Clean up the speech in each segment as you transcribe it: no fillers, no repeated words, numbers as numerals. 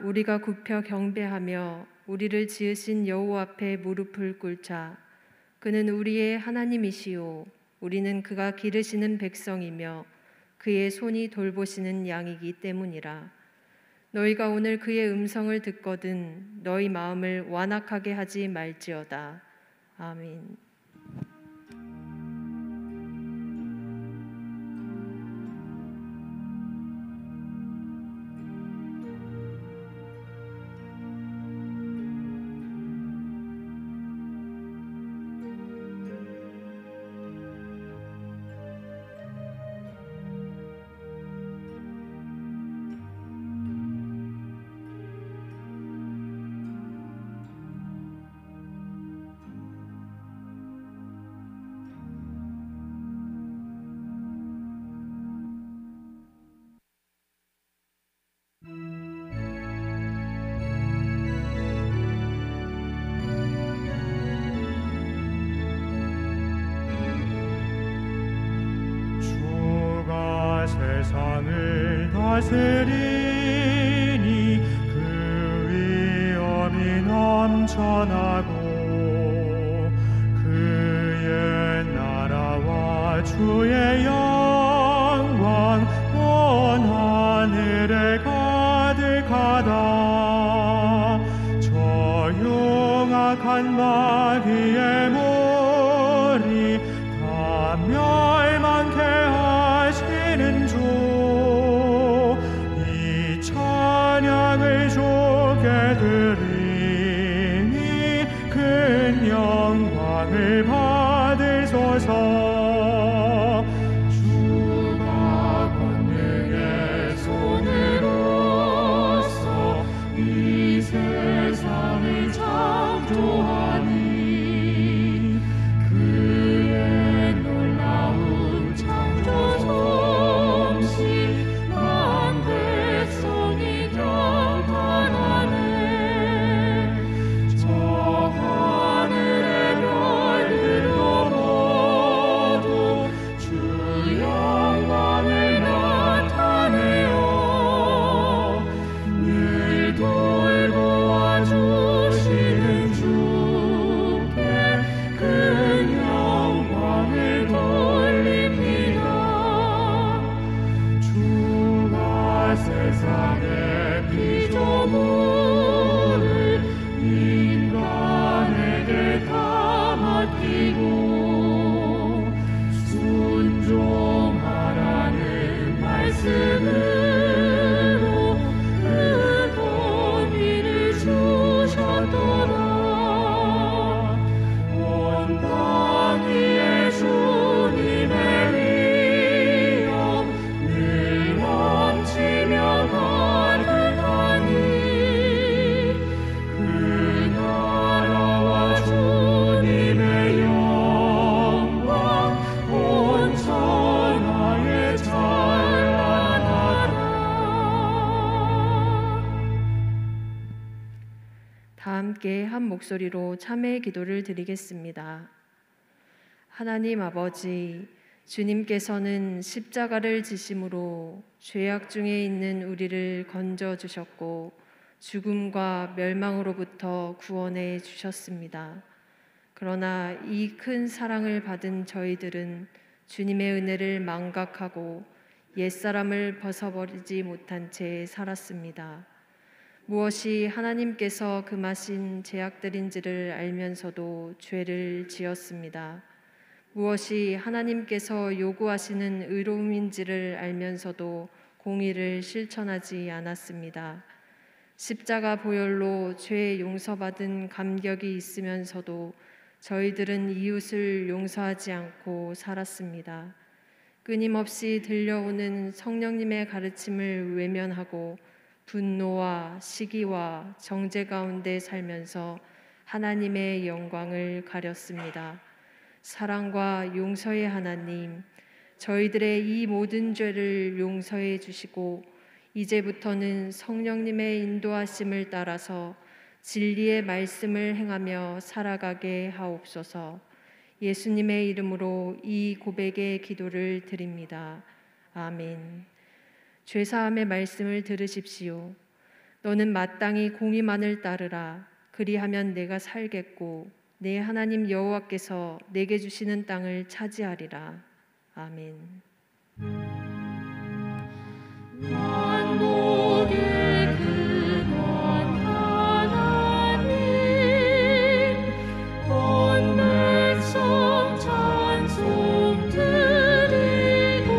우리가 굽혀 경배하며 우리를 지으신 여호와 앞에 무릎을 꿇자. 그는 우리의 하나님이시요 우리는 그가 기르시는 백성이며 그의 손이 돌보시는 양이기 때문이라. 너희가 오늘 그의 음성을 듣거든 너희 마음을 완악하게 하지 말지어다. 아멘. 세상을 다스리니 그 위엄이 넘쳐나고 그의 나라와 주의 영광 온 하늘에 가득하다. 저 흉악한 마귀의 무리 다 멸망케 하시는 주, 이 찬양을 주께 드리니 큰 영광을 받으소서. 주가 권능의 손으로서 이 세상을 창조하니 그의 놀라운 창조 솜씨 만 백성이 경탄하네. 저 하늘의 별들도 모두 주 영광을 나타내어 늘 돌보아 주시는 주께 큰 영광을 돌립니다. 주가 세상의 피조물을 인간에게 다 맡기고 순종하라는 말씀으로 그 권위를 주셨도다. 온 땅 위에 주님의 위엄 늘 넘치며 가득하니 그 나라와 주님의 영광 온 천하에 찬란하다. 다 함께 한 목소리로 참회의 기도를 드리겠습니다. 하나님 아버지, 주님께서는 십자가를 지심으로 죄악 중에 있는 우리를 건져 주셨고 죽음과 멸망으로부터 구원해 주셨습니다. 그러나 이 큰 사랑을 받은 저희들은 주님의 은혜를 망각하고 옛사람을 벗어버리지 못한 채 살았습니다. 무엇이 하나님께서 금하신 죄악들인지를 알면서도 죄를 지었습니다. 무엇이 하나님께서 요구하시는 의로움인지를 알면서도 공의를 실천하지 않았습니다. 십자가 보혈로 죄 용서받은 감격이 있으면서도 저희들은 이웃을 용서하지 않고 살았습니다. 끊임없이 들려오는 성령님의 가르침을 외면하고 분노와 시기와 정죄 가운데 살면서 하나님의 영광을 가렸습니다. 사랑과 용서의 하나님, 저희들의 이 모든 죄를 용서해 주시고 이제부터는 성령님의 인도하심을 따라서 진리의 말씀을 행하며 살아가게 하옵소서. 예수님의 이름으로 이 고백의 기도를 드립니다. 아멘. 죄사함의 말씀을 들으십시오. 너는 마땅히 공의만을 따르라. 그리하면 내가 살겠고 내 하나님 여호와께서 내게 주시는 땅을 차지하리라. 아멘. 만국의 근원 하나님, 온 백성 찬송 드리고,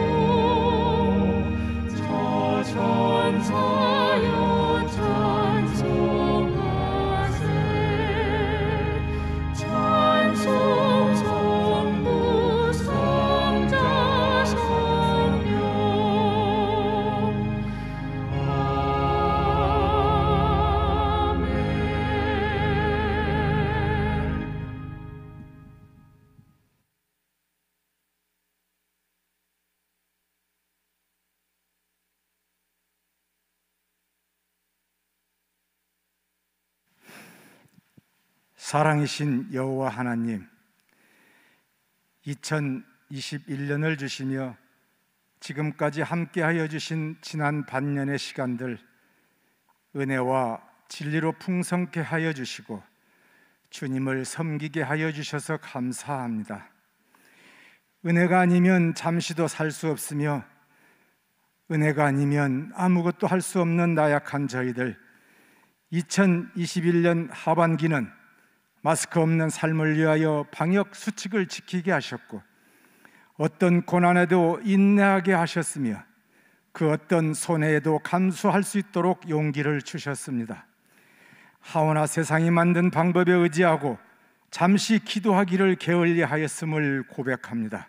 저 천사여 찬송하세. 찬송 성부 성자 성령. 사랑이신 여호와 하나님, 2021년을 주시며 지금까지 함께하여 주신 지난 반년의 시간들 은혜와 진리로 풍성케 하여 주시고 주님을 섬기게 하여 주셔서 감사합니다. 은혜가 아니면 잠시도 살 수 없으며 은혜가 아니면 아무것도 할 수 없는 나약한 저희들, 2021년 하반기는 마스크 없는 삶을 위하여 방역 수칙을 지키게 하셨고 어떤 고난에도 인내하게 하셨으며 그 어떤 손해에도 감수할 수 있도록 용기를 주셨습니다. 하오나 세상이 만든 방법에 의지하고 잠시 기도하기를 게을리하였음을 고백합니다.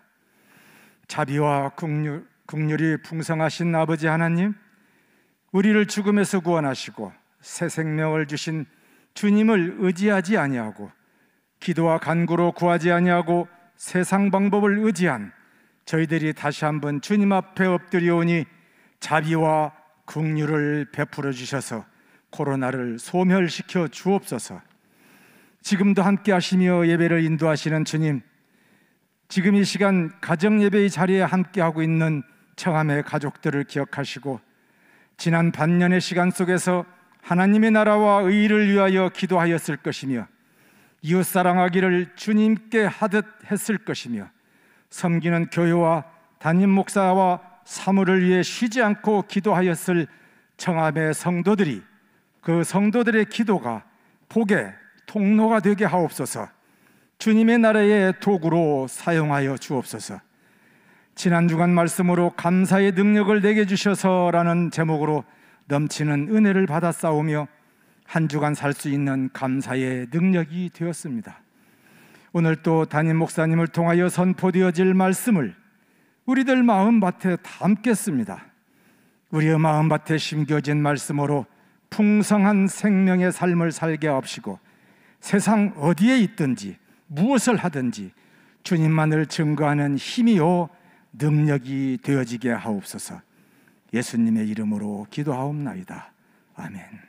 자비와 긍휼이 풍성하신 아버지 하나님, 우리를 죽음에서 구원하시고 새 생명을 주신 주님을 의지하지 아니하고 기도와 간구로 구하지 아니하고 세상 방법을 의지한 저희들이 다시 한번 주님 앞에 엎드려오니 자비와 긍휼을 베풀어 주셔서 코로나를 소멸시켜 주옵소서. 지금도 함께 하시며 예배를 인도하시는 주님, 지금 이 시간 가정예배의 자리에 함께하고 있는 청함의 가족들을 기억하시고 지난 반년의 시간 속에서 하나님의 나라와 의를 위하여 기도하였을 것이며 이웃사랑하기를 주님께 하듯 했을 것이며 섬기는 교회와 담임 목사와 사무를 위해 쉬지 않고 기도하였을 청함의 성도들이 그 성도들의 기도가 복의 통로가 되게 하옵소서. 주님의 나라의 도구로 사용하여 주옵소서. 지난 주간 말씀으로 감사의 능력을 내게 주셔서라는 제목으로 넘치는 은혜를 받아 싸우며 한 주간 살 수 있는 감사의 능력이 되었습니다. 오늘 또 담임 목사님을 통하여 선포되어질 말씀을 우리들 마음밭에 담겠습니다. 우리의 마음밭에 심겨진 말씀으로 풍성한 생명의 삶을 살게 하옵시고 세상 어디에 있든지 무엇을 하든지 주님만을 증거하는 힘이요 능력이 되어지게 하옵소서. 예수님의 이름으로 기도하옵나이다. 아멘.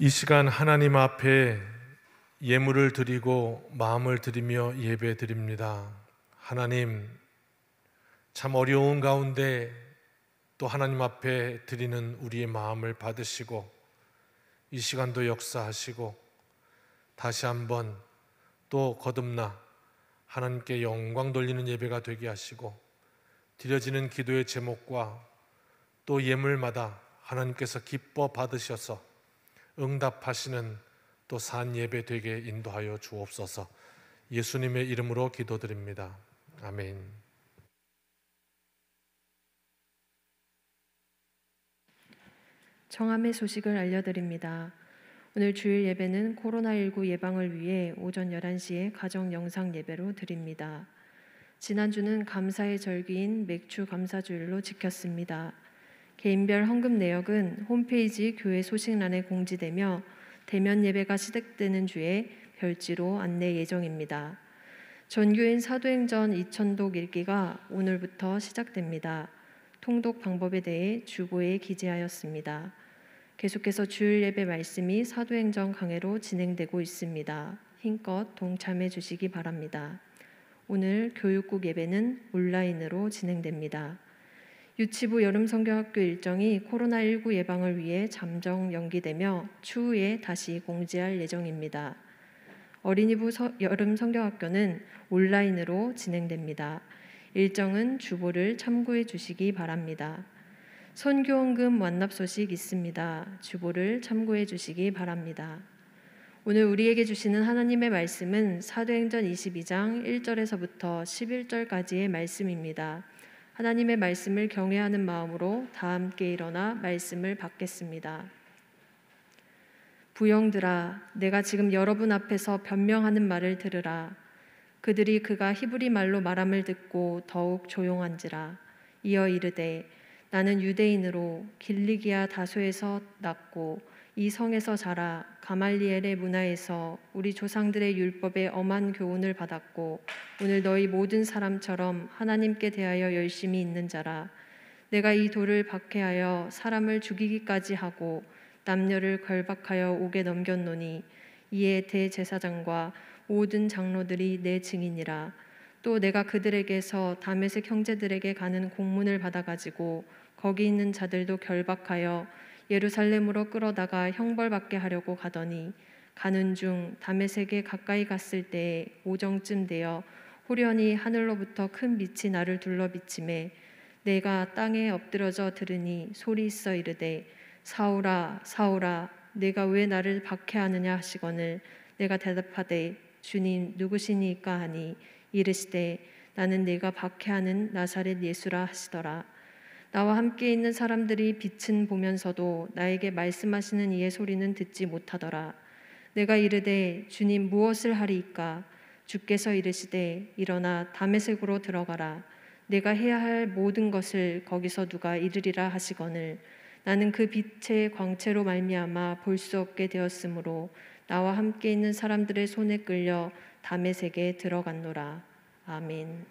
이 시간 하나님 앞에 예물을 드리고 마음을 드리며 예배 드립니다. 하나님, 참 어려운 가운데 또 하나님 앞에 드리는 우리의 마음을 받으시고 이 시간도 역사하시고 다시 한번 또 거듭나 하나님께 영광 돌리는 예배가 되게 하시고 드려지는 기도의 제목과 또 예물마다 하나님께서 기뻐 받으셔서 응답하시는 또 산 예배 되게 인도하여 주옵소서. 예수님의 이름으로 기도드립니다. 아멘. 청함의 소식을 알려드립니다. 오늘 주일 예배는 코로나19 예방을 위해 오전 11시에 가정 영상 예배로 드립니다. 지난주는 감사의 절기인 맥주 감사주일로 지켰습니다. 개인별 헌금 내역은 홈페이지 교회 소식란에 공지되며 대면 예배가 시작되는 주에 별지로 안내 예정입니다. 전교인 사도행전 2000독 읽기가 오늘부터 시작됩니다. 통독 방법에 대해 주보에 기재하였습니다. 계속해서 주일 예배 말씀이 사도행전 강해로 진행되고 있습니다. 힘껏 동참해 주시기 바랍니다. 오늘 교육국 예배는 온라인으로 진행됩니다. 유치부 여름성경학교 일정이 코로나19 예방을 위해 잠정 연기되며 추후에 다시 공지할 예정입니다. 어린이부 여름성경학교는 온라인으로 진행됩니다. 일정은 주보를 참고해 주시기 바랍니다. 선교헌금 완납 소식 있습니다. 주보를 참고해 주시기 바랍니다. 오늘 우리에게 주시는 하나님의 말씀은 사도행전 22장 1절에서부터 11절까지의 말씀입니다. 하나님의 말씀을 경외하는 마음으로 다 함께 일어나 말씀을 받겠습니다. 부형들아, 내가 지금 여러분 앞에서 변명하는 말을 들으라. 그들이 그가 히브리 말로 말함을 듣고 더욱 조용한지라. 이어 이르되 나는 유대인으로 길리기아 다소에서 났고 이 성에서 자라 가말리엘의 문화에서 우리 조상들의 율법에 엄한 교훈을 받았고 오늘 너희 모든 사람처럼 하나님께 대하여 열심히 있는 자라. 내가 이 돌을 박해하여 사람을 죽이기까지 하고 남녀를 결박하여 옥에 넘겼노니 이에 대제사장과 모든 장로들이 내 증인이라. 또 내가 그들에게서 다메섹 형제들에게 가는 공문을 받아가지고 거기 있는 자들도 결박하여 예루살렘으로 끌어다가 형벌받게 하려고 가더니 가는 중 다메섹에 가까이 갔을 때에 오정쯤 되어 호련히 하늘로부터 큰 빛이 나를 둘러 비치매 내가 땅에 엎드러져 들으니 소리 있어 이르되 사울아 사울아 내가 왜 나를 박해하느냐 하시거늘 내가 대답하되 주님 누구시니까 하니 이르시되 나는 내가 박해하는 나사렛 예수라 하시더라. 나와 함께 있는 사람들이 빛은 보면서도 나에게 말씀하시는 이의 소리는 듣지 못하더라. 내가 이르되 주님 무엇을 하리이까? 주께서 이르시되 일어나 다메섹으로 들어가라. 내가 해야 할 모든 것을 거기서 누가 이르리라 하시거늘 나는 그 빛의 광채로 말미암아 볼 수 없게 되었으므로 나와 함께 있는 사람들의 손에 끌려 다메섹에 들어갔노라. 아멘.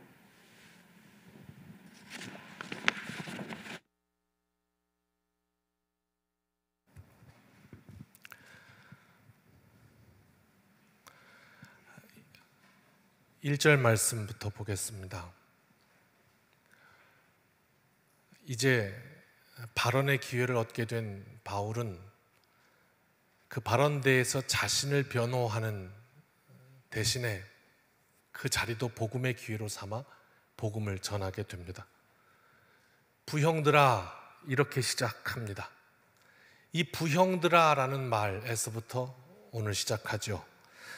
(1절) 말씀부터 보겠습니다. 이제 발언의 기회를 얻게 된 바울은 그 발언대에서 자신을 변호하는 대신에 그 자리도 복음의 기회로 삼아 복음을 전하게 됩니다. 부형들아, 이렇게 시작합니다. 이 부형들아라는 말에서부터 오늘 시작하죠.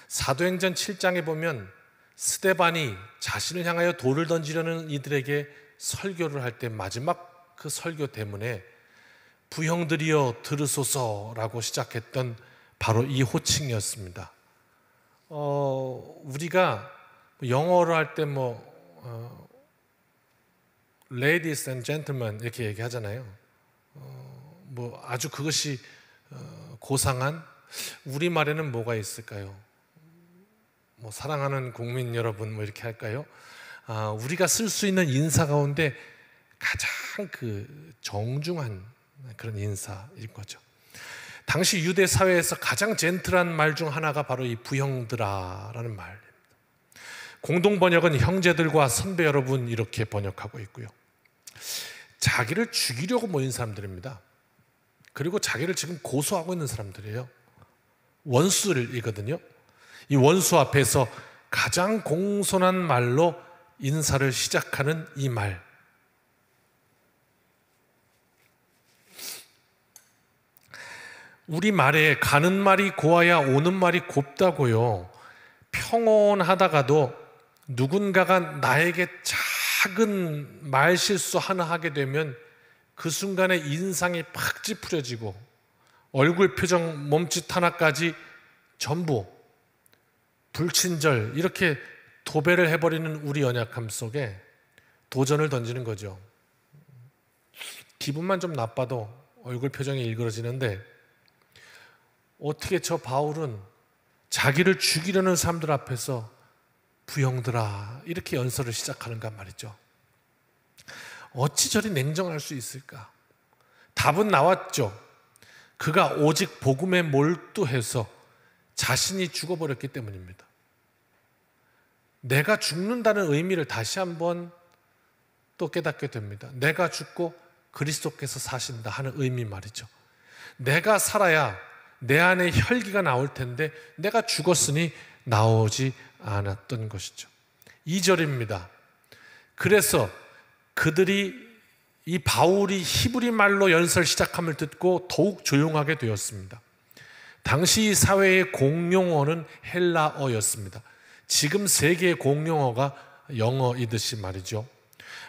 사도행전 7장에 보면 스데반이 자신을 향하여 돌을 던지려는 이들에게 설교를 할 때 마지막 그 설교 때문에 부형들이여 들으소서라고 시작했던 바로 이 호칭이었습니다. 우리가 영어로 할 때 ladies and gentlemen 이렇게 얘기하잖아요. 아주 그것이 고상한 우리말에는 뭐가 있을까요? 사랑하는 국민 여러분 이렇게 할까요? 우리가 쓸 수 있는 인사 가운데 가장 정중한 그런 인사일 거죠. 당시 유대 사회에서 가장 젠틀한 말 중 하나가 바로 이 부형들아라는 말입니다. 공동 번역은 형제들과 선배 여러분 이렇게 번역하고 있고요. 자기를 죽이려고 모인 사람들입니다. 그리고 자기를 지금 고소하고 있는 사람들이에요. 원수들이거든요. 이 원수 앞에서 가장 공손한 말로 인사를 시작하는 이 말. 우리 말에 가는 말이 고와야 오는 말이 곱다고요. 평온하다가도 누군가가 나에게 작은 말 실수 하나 하게 되면 그 순간에 인상이 팍 찌푸려지고 얼굴 표정 몸짓 하나까지 전부 불친절, 이렇게 도배를 해버리는 우리 연약함 속에 도전을 던지는 거죠. 기분만 좀 나빠도 얼굴 표정이 일그러지는데 어떻게 저 바울은 자기를 죽이려는 사람들 앞에서 부형들아 이렇게 연설을 시작하는가 말이죠. 어찌 저리 냉정할 수 있을까? 답은 나왔죠. 그가 오직 복음에 몰두해서 자신이 죽어버렸기 때문입니다. 내가 죽는다는 의미를 다시 한번 또 깨닫게 됩니다. 내가 죽고 그리스도께서 사신다 하는 의미 말이죠. 내가 살아야 내 안에 혈기가 나올 텐데 내가 죽었으니 나오지 않았던 것이죠. 2절입니다. 그래서 그들이 이 바울이 히브리 말로 연설 시작함을 듣고 더욱 조용하게 되었습니다. 당시 사회의 공용어는 헬라어였습니다. 지금 세계의 공용어가 영어이듯이 말이죠.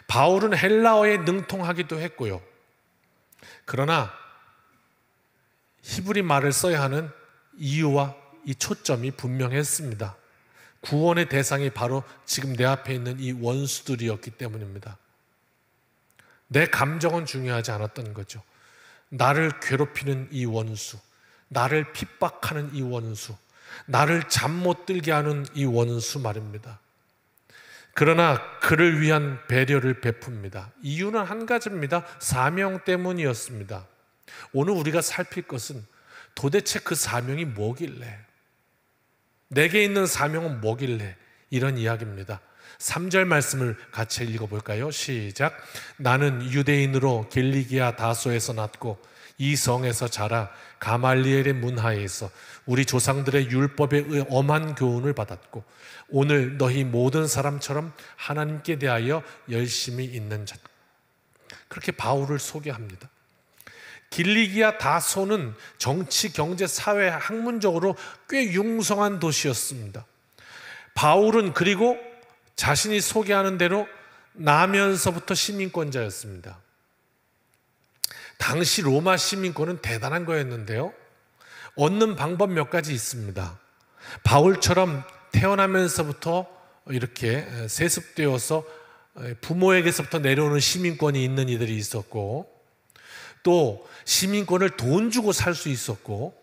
바울은 헬라어에 능통하기도 했고요. 그러나 히브리 말을 써야 하는 이유와 이 초점이 분명했습니다. 구원의 대상이 바로 지금 내 앞에 있는 이 원수들이었기 때문입니다. 내 감정은 중요하지 않았던 거죠. 나를 괴롭히는 이 원수, 나를 핍박하는 이 원수, 나를 잠 못 들게 하는 이 원수 말입니다. 그러나 그를 위한 배려를 베풉니다. 이유는 한 가지입니다. 사명 때문이었습니다. 오늘 우리가 살필 것은 도대체 그 사명이 뭐길래, 내게 있는 사명은 뭐길래, 이런 이야기입니다. 3절 말씀을 같이 읽어볼까요? 시작. 나는 유대인으로 길리기아 다소에서 났고 이 성에서 자라 가말리엘의 문하에서 우리 조상들의 율법의 엄한 교훈을 받았고 오늘 너희 모든 사람처럼 하나님께 대하여 열심히 있는 자. 그렇게 바울을 소개합니다. 길리기아 다소는 정치, 경제, 사회, 학문적으로 꽤 융성한 도시였습니다. 바울은 그리고 자신이 소개하는 대로 나면서부터 시민권자였습니다. 당시 로마 시민권은 대단한 거였는데요. 얻는 방법 몇 가지 있습니다. 바울처럼 태어나면서부터 이렇게 세습되어서 부모에게서부터 내려오는 시민권이 있는 이들이 있었고, 또 시민권을 돈 주고 살 수 있었고,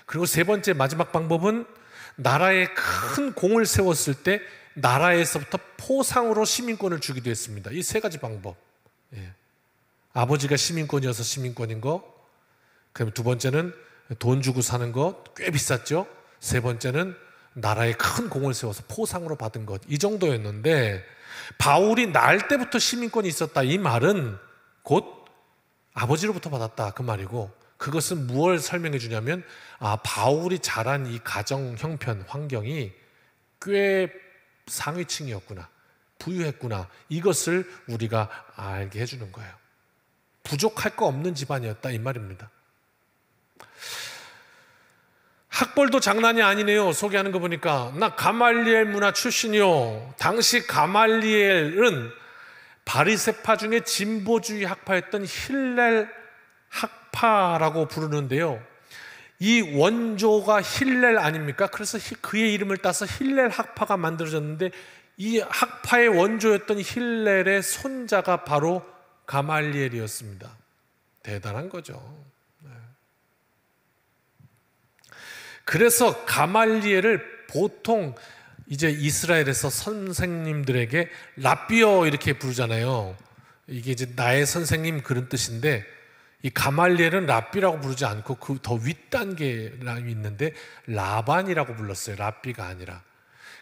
그리고 세 번째 마지막 방법은 나라에 큰 공을 세웠을 때 나라에서부터 포상으로 시민권을 주기도 했습니다. 이 세 가지 방법. 아버지가 시민권이어서 시민권인 거, 그다음에 두 번째는 돈 주고 사는 것, 꽤 비쌌죠. 세 번째는 나라에 큰 공을 세워서 포상으로 받은 것, 이 정도였는데 바울이 날 때부터 시민권이 있었다, 이 말은 곧 아버지로부터 받았다 그 말이고, 그것은 무엇을 설명해 주냐면 바울이 자란 이 가정 형편, 환경이 꽤 상위층이었구나, 부유했구나, 이것을 우리가 알게 해주는 거예요. 부족할 거 없는 집안이었다 이 말입니다. 학벌도 장난이 아니네요. 소개하는 거 보니까 나 가말리엘 문화 출신이요. 당시 가말리엘은 바리새파 중에 진보주의 학파였던 힐렐 학파라고 부르는데요. 이 원조가 힐렐 아닙니까? 그래서 그의 이름을 따서 힐렐 학파가 만들어졌는데 이 학파의 원조였던 힐렐의 손자가 바로 가말리엘이었습니다. 대단한 거죠. 그래서 가말리엘을 보통 이제 이스라엘에서 선생님들에게 랍비어 이렇게 부르잖아요. 이게 이제 나의 선생님 그런 뜻인데, 이 가말리엘은 랍비라고 부르지 않고 그 더 윗단계라고 있는데 라반이라고 불렀어요. 랍비가 아니라.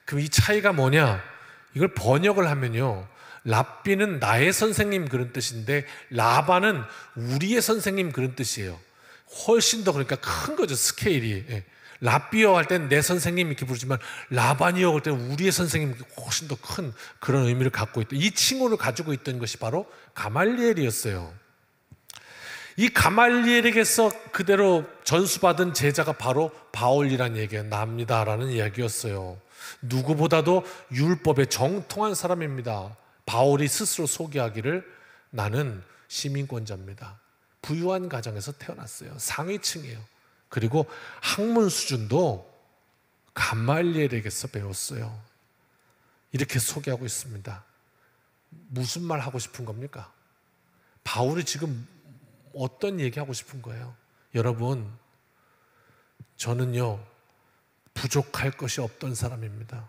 그럼 이 차이가 뭐냐? 이걸 번역을 하면요, 랍비는 나의 선생님 그런 뜻인데 라바는 우리의 선생님 그런 뜻이에요. 훨씬 더 그러니까 큰 거죠, 스케일이. 예. 랍비여 할 때는 내 선생님 이렇게 부르지만 라반이여 할 때는 우리의 선생님 훨씬 더 큰 그런 의미를 갖고 있다. 이 칭호를 가지고 있던 것이 바로 가말리엘이었어요. 이 가말리엘에게서 그대로 전수받은 제자가 바로 바울이라는 얘기가 납니다라는 이야기였어요. 누구보다도 율법에 정통한 사람입니다. 바울이 스스로 소개하기를 나는 시민권자입니다. 부유한 가정에서 태어났어요. 상위층이에요. 그리고 학문 수준도 가말리엘에게서 배웠어요. 이렇게 소개하고 있습니다. 무슨 말 하고 싶은 겁니까? 바울이 지금 어떤 얘기하고 싶은 거예요? 여러분, 저는요 부족할 것이 없던 사람입니다.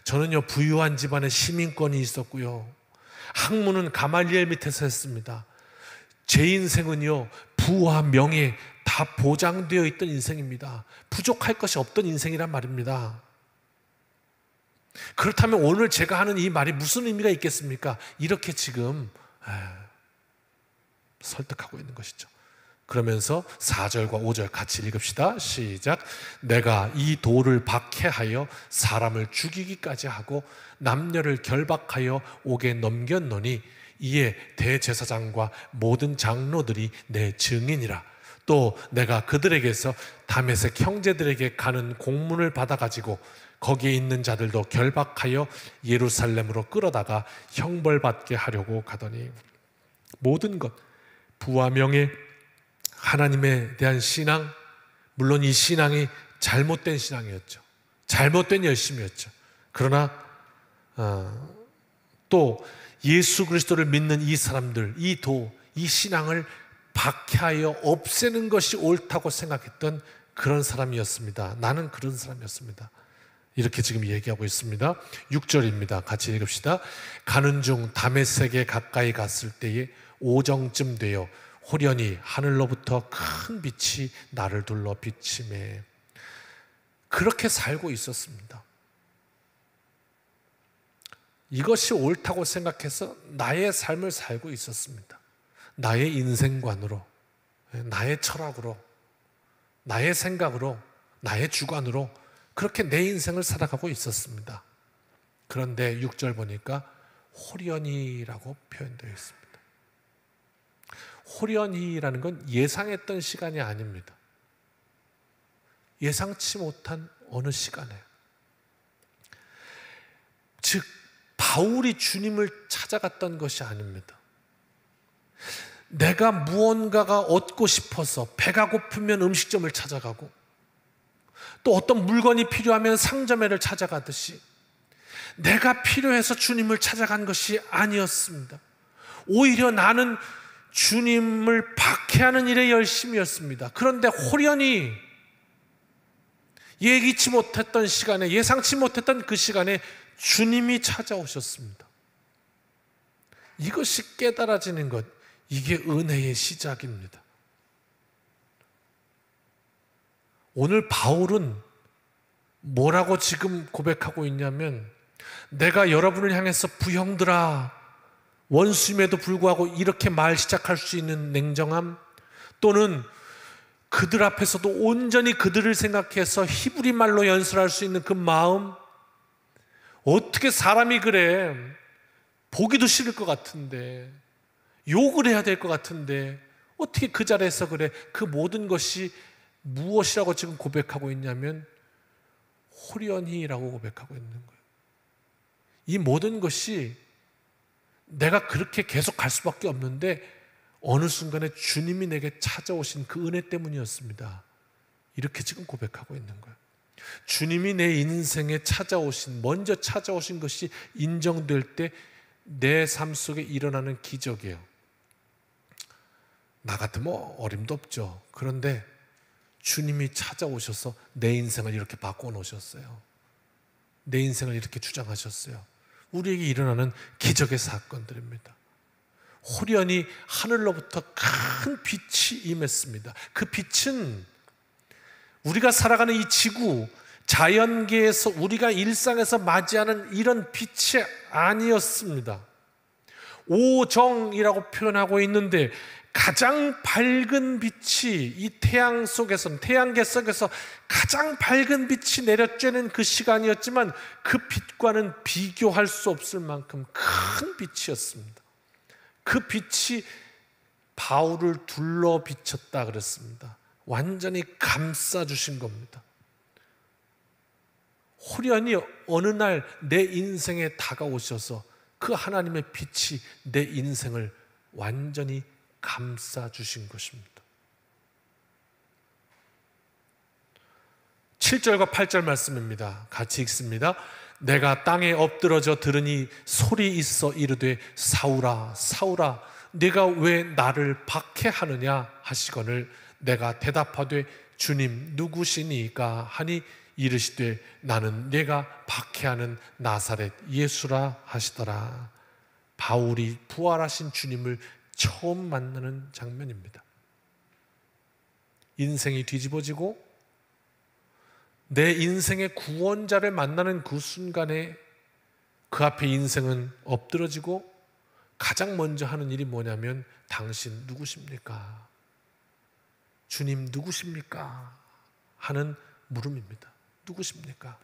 저는요 부유한 집안에 시민권이 있었고요, 학문은 가말리엘 밑에서 했습니다. 제 인생은요 부와 명예 다 보장되어 있던 인생입니다. 부족할 것이 없던 인생이란 말입니다. 그렇다면 오늘 제가 하는 이 말이 무슨 의미가 있겠습니까? 이렇게 지금 설득하고 있는 것이죠. 그러면서 4절과 5절 같이 읽읍시다. 시작. 내가 이 돌을 박해하여 사람을 죽이기까지 하고 남녀를 결박하여 옥에 넘겼노니 이에 대제사장과 모든 장로들이 내 증인이라. 또 내가 그들에게서 다메섹 형제들에게 가는 공문을 받아가지고 거기에 있는 자들도 결박하여 예루살렘으로 끌어다가 형벌받게 하려고 가더니 모든 것, 부와 명예, 하나님에 대한 신앙, 물론 이 신앙이 잘못된 신앙이었죠. 잘못된 열심이었죠. 그러나 또 예수 그리스도를 믿는 이 사람들, 이 신앙을 박해하여 없애는 것이 옳다고 생각했던 그런 사람이었습니다. 나는 그런 사람이었습니다. 이렇게 지금 얘기하고 있습니다. 6절입니다. 같이 읽읍시다. 가는 중 다메섹에 가까이 갔을 때에 오정쯤 되어 호련히 하늘로부터 큰 빛이 나를 둘러 비치매. 그렇게 살고 있었습니다. 이것이 옳다고 생각해서 나의 삶을 살고 있었습니다. 나의 인생관으로, 나의 철학으로, 나의 생각으로, 나의 주관으로 그렇게 내 인생을 살아가고 있었습니다. 그런데 6절 보니까 호련히라고 표현되어 있습니다. 호련히라는 건 예상했던 시간이 아닙니다. 예상치 못한 어느 시간에, 즉 바울이 주님을 찾아갔던 것이 아닙니다. 내가 무언가가 얻고 싶어서 배가 고프면 음식점을 찾아가고 또 어떤 물건이 필요하면 상점회를 찾아가듯이 내가 필요해서 주님을 찾아간 것이 아니었습니다. 오히려 나는 주님을 박해하는 일에 열심이었습니다. 그런데 호련히 예기치 못했던 시간에, 예상치 못했던 그 시간에 주님이 찾아오셨습니다. 이것이 깨달아지는 것, 이게 은혜의 시작입니다. 오늘 바울은 뭐라고 지금 고백하고 있냐면, 내가 여러분을 향해서 부형들아, 원수임에도 불구하고 이렇게 말 시작할 수 있는 냉정함, 또는 그들 앞에서도 온전히 그들을 생각해서 히브리 말로 연설할 수 있는 그 마음, 어떻게 사람이 그래, 보기도 싫을 것 같은데, 욕을 해야 될 것 같은데 어떻게 그 자리에서 그래. 그 모든 것이 무엇이라고 지금 고백하고 있냐면 호련히라고 고백하고 있는 거예요. 이 모든 것이 내가 그렇게 계속 갈 수밖에 없는데 어느 순간에 주님이 내게 찾아오신 그 은혜 때문이었습니다. 이렇게 지금 고백하고 있는 거예요. 주님이 내 인생에 찾아오신, 먼저 찾아오신 것이 인정될 때 내 삶 속에 일어나는 기적이에요. 나 같으면 어림도 없죠. 그런데 주님이 찾아오셔서 내 인생을 이렇게 바꿔놓으셨어요. 내 인생을 이렇게 주장하셨어요. 우리에게 일어나는 기적의 사건들입니다. 호련히 하늘로부터 큰 빛이 임했습니다. 그 빛은 우리가 살아가는 이 지구, 자연계에서 우리가 일상에서 맞이하는 이런 빛이 아니었습니다. 오정이라고 표현하고 있는데 가장 밝은 빛이 이 태양계 속에서 가장 밝은 빛이 내려쬐는 그 시간이었지만 그 빛과는 비교할 수 없을 만큼 큰 빛이었습니다. 그 빛이 바울을 둘러 비쳤다 그랬습니다. 완전히 감싸주신 겁니다. 호련히 어느 날 내 인생에 다가오셔서 그 하나님의 빛이 내 인생을 완전히 감싸주신 것입니다. 7절과 8절 말씀입니다. 같이 읽습니다. 내가 땅에 엎드러져 들으니 소리 있어 이르되 사울아 사울아 네가 왜 나를 박해하느냐 하시거늘 내가 대답하되 주님 누구시니까 하니 이르시되 나는 네가 박해하는 나사렛 예수라 하시더라. 바울이 부활하신 주님을 처음 만나는 장면입니다. 인생이 뒤집어지고 내 인생의 구원자를 만나는 그 순간에 그 앞에 인생은 엎드러지고 가장 먼저 하는 일이 뭐냐면 당신 누구십니까? 주님 누구십니까? 하는 물음입니다. 누구십니까?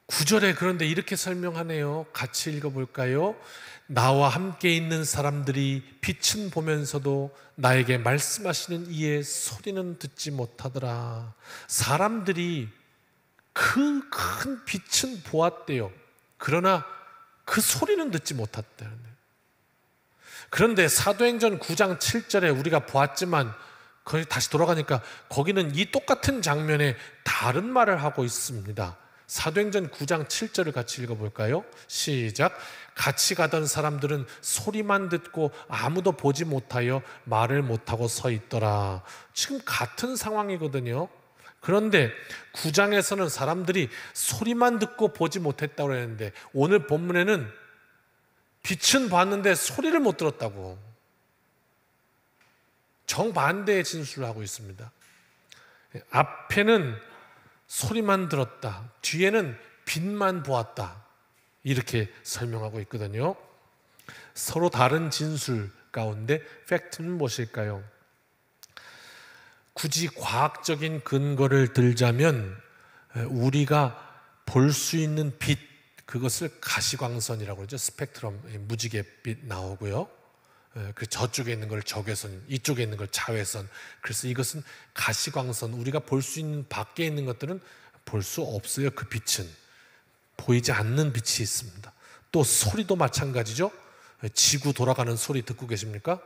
9절에 그런데 이렇게 설명하네요. 같이 읽어볼까요? 나와 함께 있는 사람들이 빛은 보면서도 나에게 말씀하시는 이의 소리는 듣지 못하더라. 사람들이 그 큰 빛은 보았대요. 그러나 그 소리는 듣지 못했다는 거예요. 그런데 사도행전 9장 7절에 우리가 보았지만 거기 다시 돌아가니까 거기는 이 똑같은 장면에 다른 말을 하고 있습니다. 사도행전 9장 7절을 같이 읽어볼까요? 시작. 같이 가던 사람들은 소리만 듣고 아무도 보지 못하여 말을 못하고 서 있더라. 지금 같은 상황이거든요. 그런데 9장에서는 사람들이 소리만 듣고 보지 못했다고 했는데 오늘 본문에는 빛은 봤는데 소리를 못 들었다고 정반대의 진술을 하고 있습니다. 앞에는 소리만 들었다, 뒤에는 빛만 보았다, 이렇게 설명하고 있거든요. 서로 다른 진술 가운데 팩트는 무엇일까요? 굳이 과학적인 근거를 들자면 우리가 볼 수 있는 빛, 그것을 가시광선이라고 그러죠. 스펙트럼, 무지갯빛 나오고요. 그 저쪽에 있는 걸 적외선, 이쪽에 있는 걸 자외선. 그래서 이것은 가시광선, 우리가 볼 수 있는 밖에 있는 것들은 볼 수 없어요. 그 빛은 보이지 않는 빛이 있습니다. 또 소리도 마찬가지죠. 지구 돌아가는 소리 듣고 계십니까?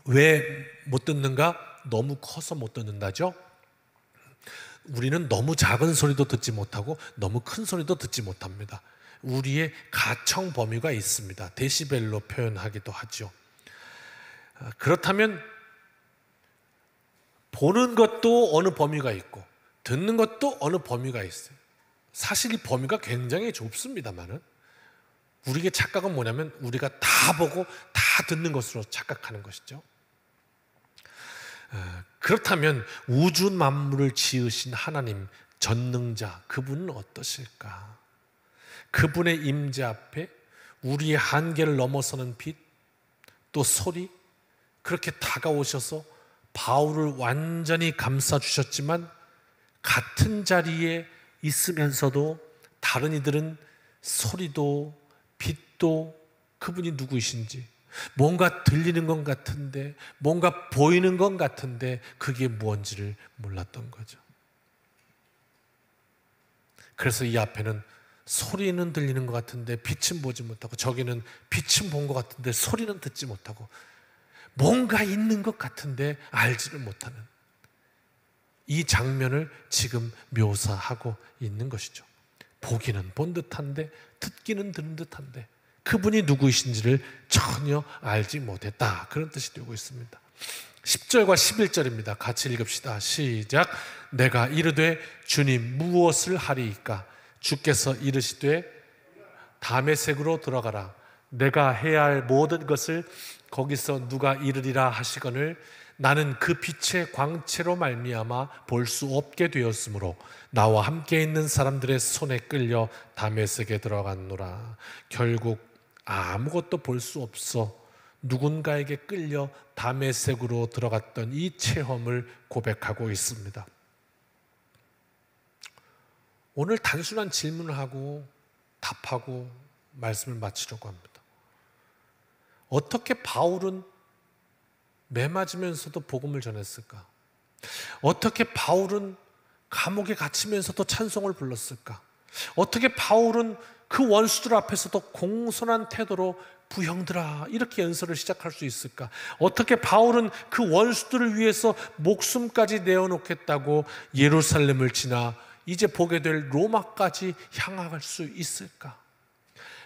왜 못 듣는가? 너무 커서 못 듣는다죠. 우리는 너무 작은 소리도 듣지 못하고 너무 큰 소리도 듣지 못합니다. 우리의 가청 범위가 있습니다. 데시벨로 표현하기도 하죠. 그렇다면 보는 것도 어느 범위가 있고 듣는 것도 어느 범위가 있어요. 사실 이 범위가 굉장히 좁습니다만은 우리의 착각은 뭐냐면 우리가 다 보고 다 듣는 것으로 착각하는 것이죠. 그렇다면 우주 만물을 지으신 하나님 전능자, 그분은 어떠실까? 그분의 임재 앞에 우리의 한계를 넘어서는 빛, 또 소리, 그렇게 다가오셔서 바울을 완전히 감싸주셨지만 같은 자리에 있으면서도 다른 이들은 소리도 빛도 그분이 누구이신지, 뭔가 들리는 것 같은데, 뭔가 보이는 것 같은데 그게 무엇인지를 몰랐던 거죠. 그래서 이 앞에는 소리는 들리는 것 같은데 빛은 보지 못하고, 저기는 빛은 본 것 같은데 소리는 듣지 못하고, 뭔가 있는 것 같은데 알지를 못하는 이 장면을 지금 묘사하고 있는 것이죠. 보기는 본 듯한데 듣기는 들은 듯한데 그분이 누구이신지를 전혀 알지 못했다, 그런 뜻이 되고 있습니다. 10절과 11절입니다. 같이 읽읍시다. 시작. 내가 이르되 주님 무엇을 하리이까? 주께서 이르시되 다메섹으로 들어가라. 내가 해야 할 모든 것을 거기서 누가 이르리라 하시거늘 나는 그 빛의 광채로 말미암아 볼 수 없게 되었으므로 나와 함께 있는 사람들의 손에 끌려 다메섹에 들어갔노라. 결국 아무것도 볼 수 없어 누군가에게 끌려 다메섹으로 들어갔던 이 체험을 고백하고 있습니다. 오늘 단순한 질문을 하고 답하고 말씀을 마치려고 합니다. 어떻게 바울은 매 맞으면서도 복음을 전했을까? 어떻게 바울은 감옥에 갇히면서도 찬송을 불렀을까? 어떻게 바울은 그 원수들 앞에서도 공손한 태도로 부형들아 이렇게 연설을 시작할 수 있을까? 어떻게 바울은 그 원수들을 위해서 목숨까지 내어놓겠다고 예루살렘을 지나 이제 보게 될 로마까지 향할 수 있을까?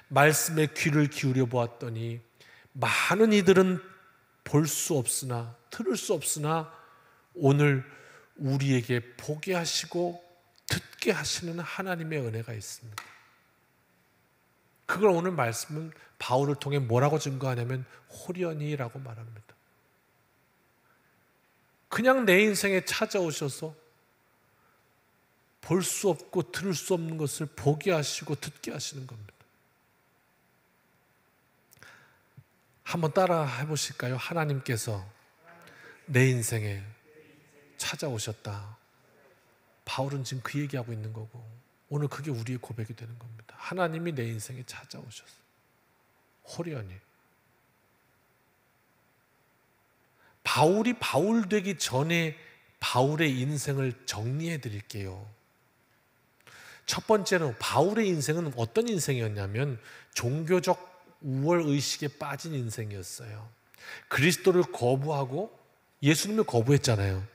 말씀에 귀를 기울여 보았더니 많은 이들은 볼 수 없으나 들을 수 없으나 오늘 우리에게 보게 하시고 듣게 하시는 하나님의 은혜가 있습니다. 그걸 오늘 말씀은 바울을 통해 뭐라고 증거하냐면 호련히라고 말합니다. 그냥 내 인생에 찾아오셔서 볼 수 없고 들을 수 없는 것을 보게 하시고 듣게 하시는 겁니다. 한번 따라 해보실까요? 하나님께서 내 인생에 찾아오셨다. 바울은 지금 그 얘기하고 있는 거고 오늘 그게 우리의 고백이 되는 겁니다. 하나님이 내 인생에 찾아오셨어. 호련히. 바울이 바울 되기 전에 바울의 인생을 정리해 드릴게요. 첫 번째는 바울의 인생은 어떤 인생이었냐면 종교적 우월의식에 빠진 인생이었어요. 그리스도를 거부하고 예수님을 거부했잖아요.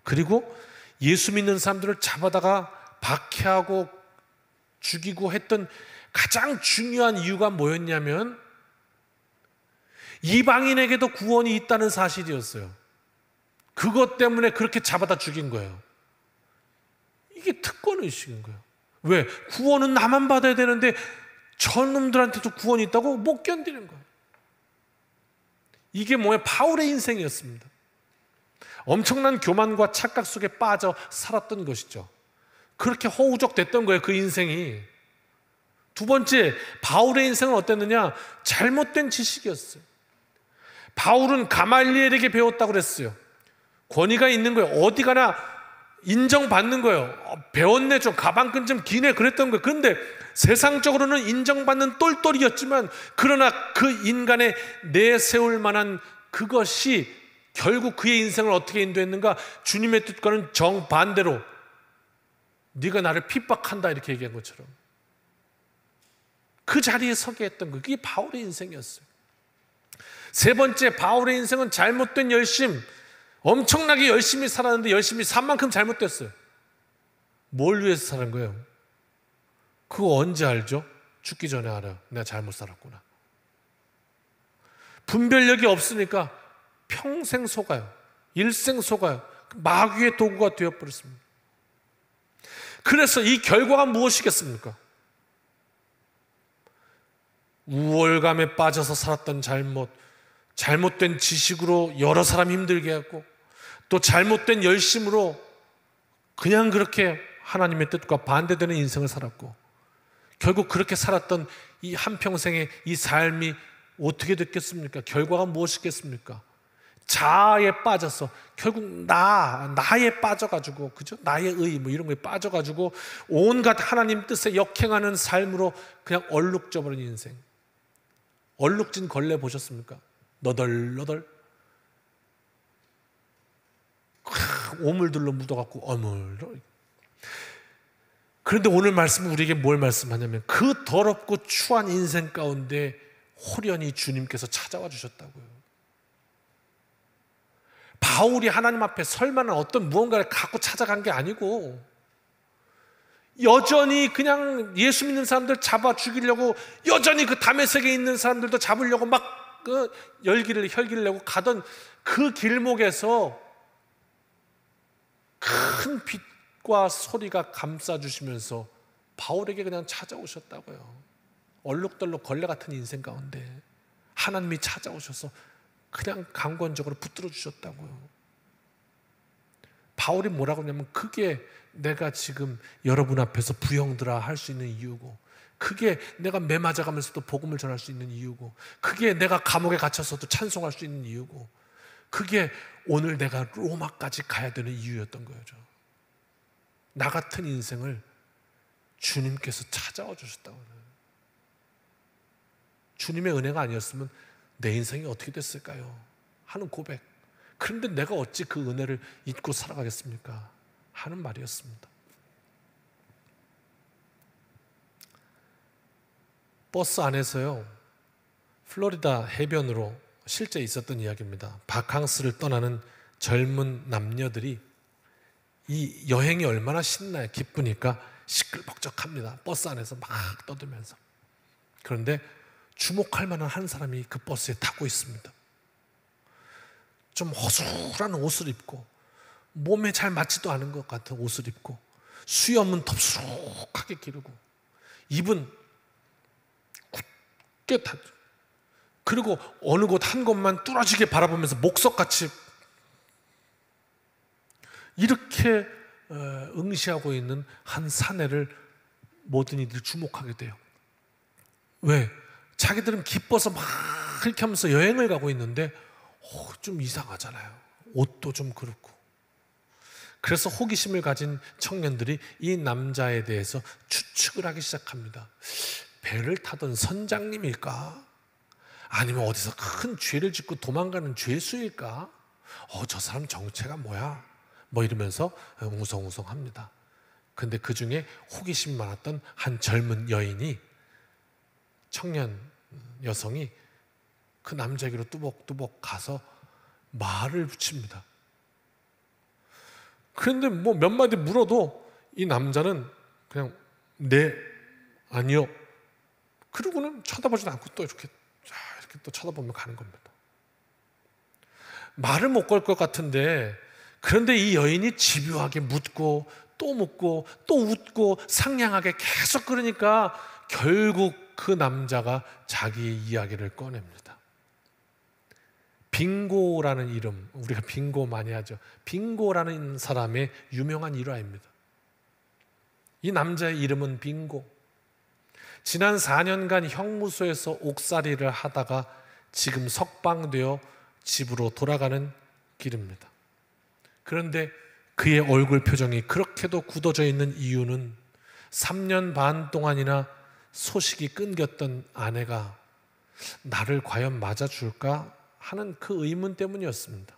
그리고 예수 믿는 사람들을 잡아다가 박해하고 죽이고 했던 가장 중요한 이유가 뭐였냐면 이방인에게도 구원이 있다는 사실이었어요. 그것 때문에 그렇게 잡아다 죽인 거예요. 이게 특권의식인 거예요. 왜? 구원은 나만 받아야 되는데 저놈들한테도 구원이 있다고 못 견디는 거예요. 이게 뭐예요? 바울의 인생이었습니다. 엄청난 교만과 착각 속에 빠져 살았던 것이죠. 그렇게 허우적됐던 거예요, 그 인생이. 두 번째, 바울의 인생은 어땠느냐? 잘못된 지식이었어요. 바울은 가말리엘에게 배웠다고 그랬어요. 권위가 있는 거예요. 어디 가나 인정받는 거예요. 배웠네, 좀 가방끈 좀 기네, 그랬던 거예요. 그런데 세상적으로는 인정받는 똘똘이었지만 그러나 그 인간의 내세울 만한 그것이 결국 그의 인생을 어떻게 인도했는가? 주님의 뜻과는 정반대로 네가 나를 핍박한다 이렇게 얘기한 것처럼 그 자리에 서게 했던 거, 그게 바울의 인생이었어요. 세 번째, 바울의 인생은 잘못된 열심. 엄청나게 열심히 살았는데 열심히 산 만큼 잘못됐어요. 뭘 위해서 사는 거예요? 그거 언제 알죠? 죽기 전에 알아요. 내가 잘못 살았구나. 분별력이 없으니까 평생 속아요. 일생 속아요. 마귀의 도구가 되어버렸습니다. 그래서 이 결과가 무엇이겠습니까? 우월감에 빠져서 살았던 잘못, 잘못된 지식으로 여러 사람 힘들게 했고 또 잘못된 열심으로 그냥 그렇게 하나님의 뜻과 반대되는 인생을 살았고 결국 그렇게 살았던 이 한평생의 이 삶이 어떻게 됐겠습니까? 결과가 무엇이겠습니까? 자아에 빠져서 결국 나에 빠져가지고, 그죠? 나의 의 뭐 이런 거에 빠져가지고 온갖 하나님 뜻에 역행하는 삶으로 그냥 얼룩져버린 인생. 얼룩진 걸레 보셨습니까? 너덜너덜 오물들로 묻어갖고 어물들. 그런데 오늘 말씀은 우리에게 뭘 말씀하냐면 그 더럽고 추한 인생 가운데 호련히 주님께서 찾아와 주셨다고요. 바울이 하나님 앞에 설 만한 어떤 무언가를 갖고 찾아간 게 아니고 여전히 그냥 예수 믿는 사람들 잡아 죽이려고 여전히 그 다메섹에 있는 사람들도 잡으려고 막 혈기를 내고 가던 그 길목에서 큰 빛과 소리가 감싸주시면서 바울에게 그냥 찾아오셨다고요. 얼룩덜룩 걸레 같은 인생 가운데 하나님이 찾아오셔서 그냥 강권적으로 붙들어 주셨다고요. 바울이 뭐라고 하냐면 그게 내가 지금 여러분 앞에서 부형들아 할 수 있는 이유고, 그게 내가 매 맞아가면서도 복음을 전할 수 있는 이유고, 그게 내가 감옥에 갇혀서도 찬송할 수 있는 이유고, 그게 오늘 내가 로마까지 가야 되는 이유였던 거죠. 나 같은 인생을 주님께서 찾아와 주셨다고 해요. 주님의 은혜가 아니었으면 내 인생이 어떻게 됐을까요? 하는 고백. 그런데 내가 어찌 그 은혜를 잊고 살아가겠습니까? 하는 말이었습니다. 버스 안에서요, 플로리다 해변으로 실제 있었던 이야기입니다. 바캉스를 떠나는 젊은 남녀들이 이 여행이 얼마나 신나요. 기쁘니까 시끌벅적합니다. 버스 안에서 막 떠들면서. 그런데 주목할 만한 한 사람이 그 버스에 타고 있습니다. 좀 허술한 옷을 입고 몸에 잘 맞지도 않은 것 같은 옷을 입고 수염은 덥수룩하게 기르고 입은 굳게 닫, 그리고 어느 곳 한 곳만 뚫어지게 바라보면서 목석같이 이렇게 응시하고 있는 한 사내를 모든 이들이 주목하게 돼요. 왜? 자기들은 기뻐서 막 그렇게 하면서 여행을 가고 있는데 좀 이상하잖아요. 옷도 좀 그렇고. 그래서 호기심을 가진 청년들이 이 남자에 대해서 추측을 하기 시작합니다. 배를 타던 선장님일까? 아니면 어디서 큰 죄를 짓고 도망가는 죄수일까? 저 사람 정체가 뭐야? 뭐 이러면서 웅성웅성합니다. 근데 그 중에 호기심이 많았던 한 젊은 여인이, 청년 여성이 그 남자에게로 뚜벅뚜벅 가서 말을 붙입니다. 그런데 뭐 몇 마디 물어도 이 남자는 그냥 네, 아니요. 그러고는 쳐다보지도 않고 또 이렇게 또 쳐다보며 가는 겁니다. 말을 못 걸 것 같은데, 그런데 이 여인이 집요하게 묻고 또 묻고 또 웃고 상냥하게 계속 그러니까 결국 그 남자가 자기의 이야기를 꺼냅니다. 빙고라는 이름, 우리가 빙고 많이 하죠. 빙고라는 사람의 유명한 일화입니다. 이 남자의 이름은 빙고. 지난 4년간 형무소에서 옥살이를 하다가 지금 석방되어 집으로 돌아가는 길입니다. 그런데 그의 얼굴 표정이 그렇게도 굳어져 있는 이유는 3년 반 동안이나 소식이 끊겼던 아내가 나를 과연 맞아줄까 하는 그 의문 때문이었습니다.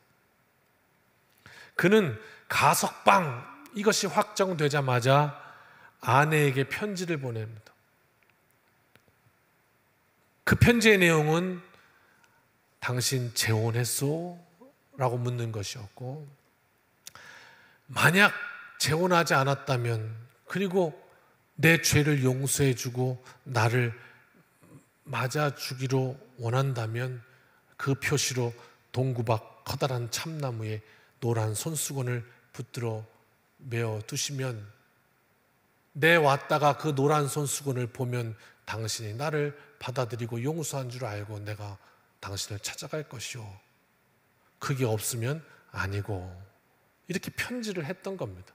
그는 가석방 이것이 확정되자마자 아내에게 편지를 보냅니다. 그 편지의 내용은 당신 재혼했소? 라고 묻는 것이었고, 만약 재혼하지 않았다면, 그리고 내 죄를 용서해주고 나를 맞아주기로 원한다면 그 표시로 동구박 커다란 참나무에 노란 손수건을 붙들어 메어 두시면 내 왔다가 그 노란 손수건을 보면 당신이 나를 받아들이고 용서한 줄 알고 내가 당신을 찾아갈 것이오. 그게 없으면 아니고. 이렇게 편지를 했던 겁니다.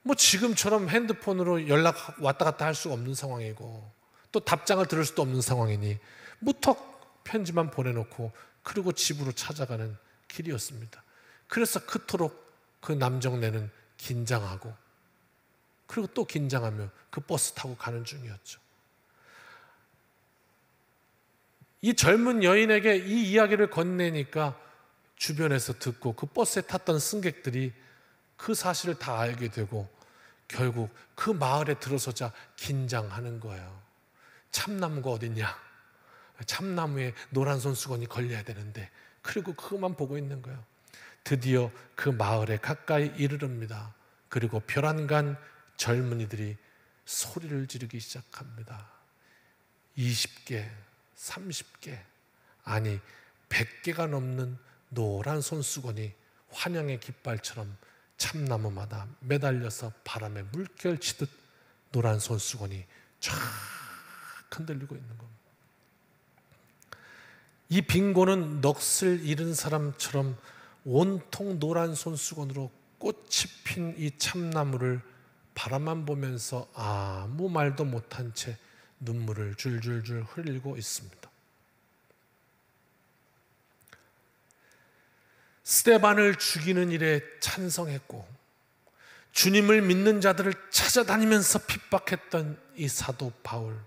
뭐 지금처럼 핸드폰으로 연락 왔다 갔다 할 수가 없는 상황이고 또 답장을 들을 수도 없는 상황이니 무턱 편지만 보내놓고 그리고 집으로 찾아가는 길이었습니다. 그래서 그토록 그 남정네는 긴장하고 그리고 또 긴장하며 그 버스 타고 가는 중이었죠. 이 젊은 여인에게 이 이야기를 건네니까 주변에서 듣고 그 버스에 탔던 승객들이 그 사실을 다 알게 되고 결국 그 마을에 들어서자 긴장하는 거예요. 참나무가 어딨냐? 참나무에 노란 손수건이 걸려야 되는데 그리고 그것만 보고 있는 거예요. 드디어 그 마을에 가까이 이르릅니다. 그리고 별안간 젊은이들이 소리를 지르기 시작합니다. 20개, 30개, 아니 100개가 넘는 노란 손수건이 환영의 깃발처럼 참나무마다 매달려서 바람에 물결치듯 노란 손수건이 쫙 흔들리고 있는 겁니다. 이 빙고는 넋을 잃은 사람처럼 온통 노란 손수건으로 꽃이 핀 이 참나무를 바라만 보면서 아무 말도 못한 채 눈물을 줄줄줄 흘리고 있습니다. 스데반을 죽이는 일에 찬성했고 주님을 믿는 자들을 찾아다니면서 핍박했던 이 사도 바울,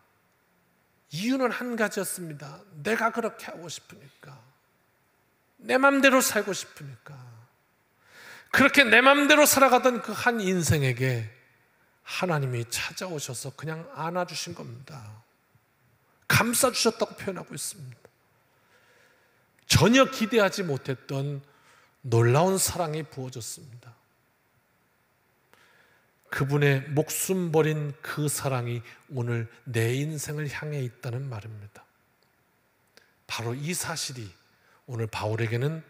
이유는 한 가지였습니다. 내가 그렇게 하고 싶으니까, 내 맘대로 살고 싶으니까. 그렇게 내 맘대로 살아가던 그 한 인생에게 하나님이 찾아오셔서 그냥 안아주신 겁니다. 감싸주셨다고 표현하고 있습니다. 전혀 기대하지 못했던 놀라운 사랑이 부어졌습니다. 그분의 목숨 버린 그 사랑이 오늘 내 인생을 향해 있다는 말입니다. 바로 이 사실이 오늘 바울에게는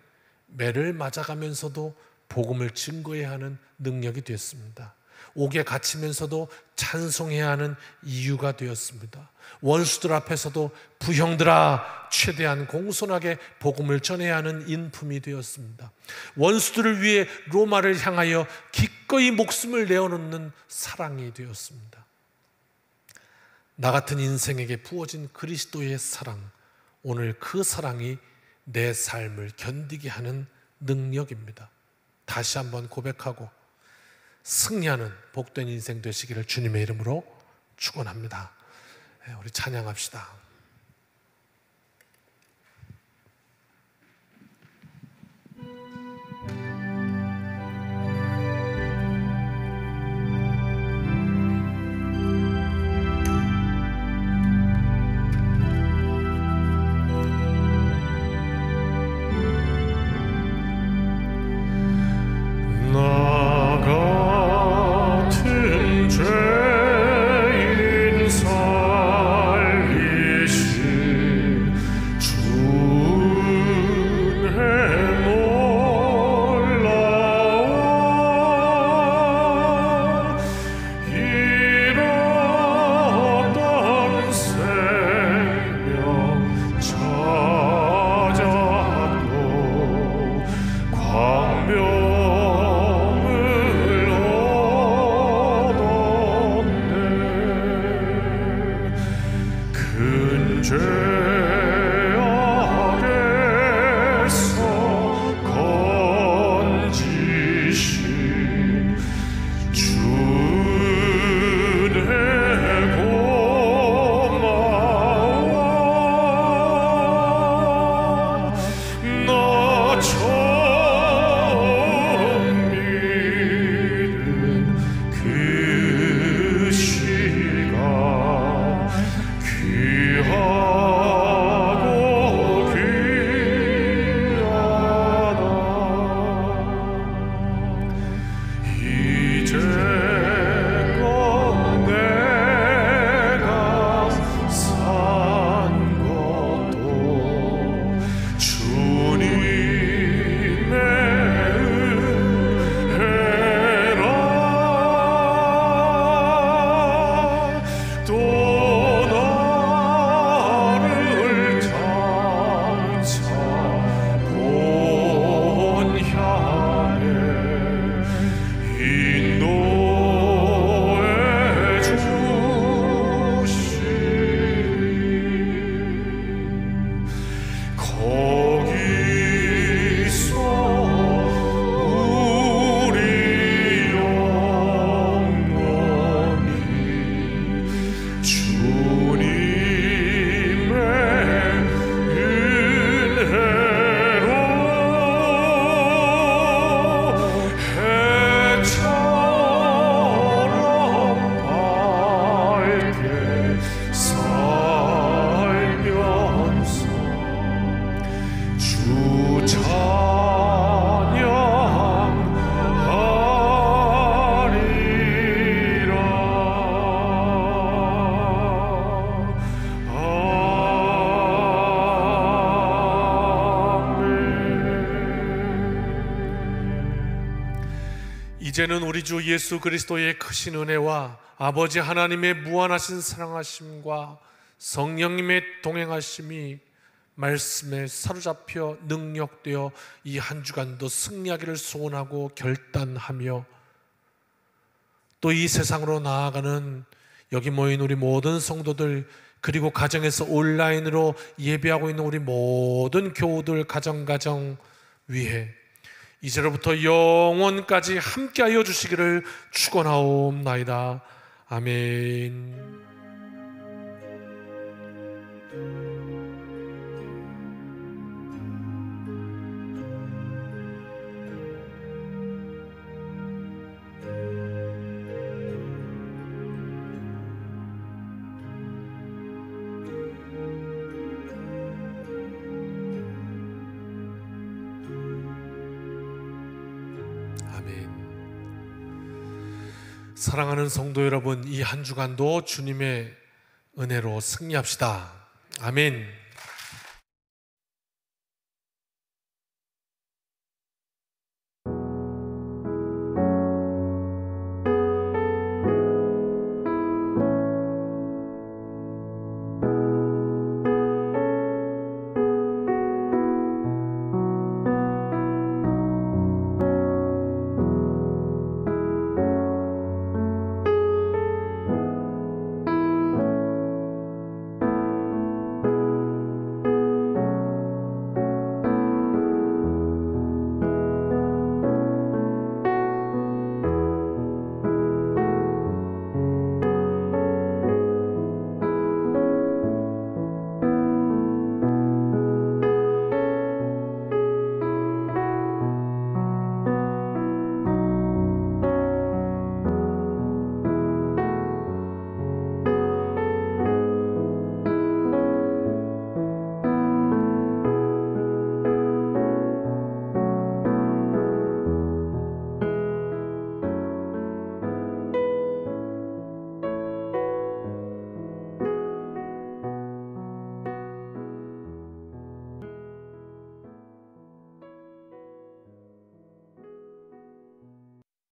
매를 맞아가면서도 복음을 증거해야 하는 능력이 되었습니다. 옥에 갇히면서도 찬송해야 하는 이유가 되었습니다. 원수들 앞에서도 부형들아 최대한 공손하게 복음을 전해야 하는 인품이 되었습니다. 원수들을 위해 로마를 향하여 기꺼이 목숨을 내어놓는 사랑이 되었습니다. 나 같은 인생에게 부어진 그리스도의 사랑, 오늘 그 사랑이 내 삶을 견디게 하는 능력입니다. 다시 한번 고백하고 승리하는 복된 인생 되시기를 주님의 이름으로 축원합니다. 우리 찬양합시다. 이제는 우리 주 예수 그리스도의 크신 은혜와 아버지 하나님의 무한하신 사랑하심과 성령님의 동행하심이 말씀에 사로잡혀 능력되어 이 한 주간도 승리하기를 소원하고 결단하며 또 이 세상으로 나아가는 여기 모인 우리 모든 성도들, 그리고 가정에서 온라인으로 예배하고 있는 우리 모든 교우들 가정 위해 이제로부터 영원까지 함께하여 주시기를 축원하옵나이다. 아멘. 사랑하는 성도 여러분, 이 한 주간도 주님의 은혜로 승리합시다. 아멘.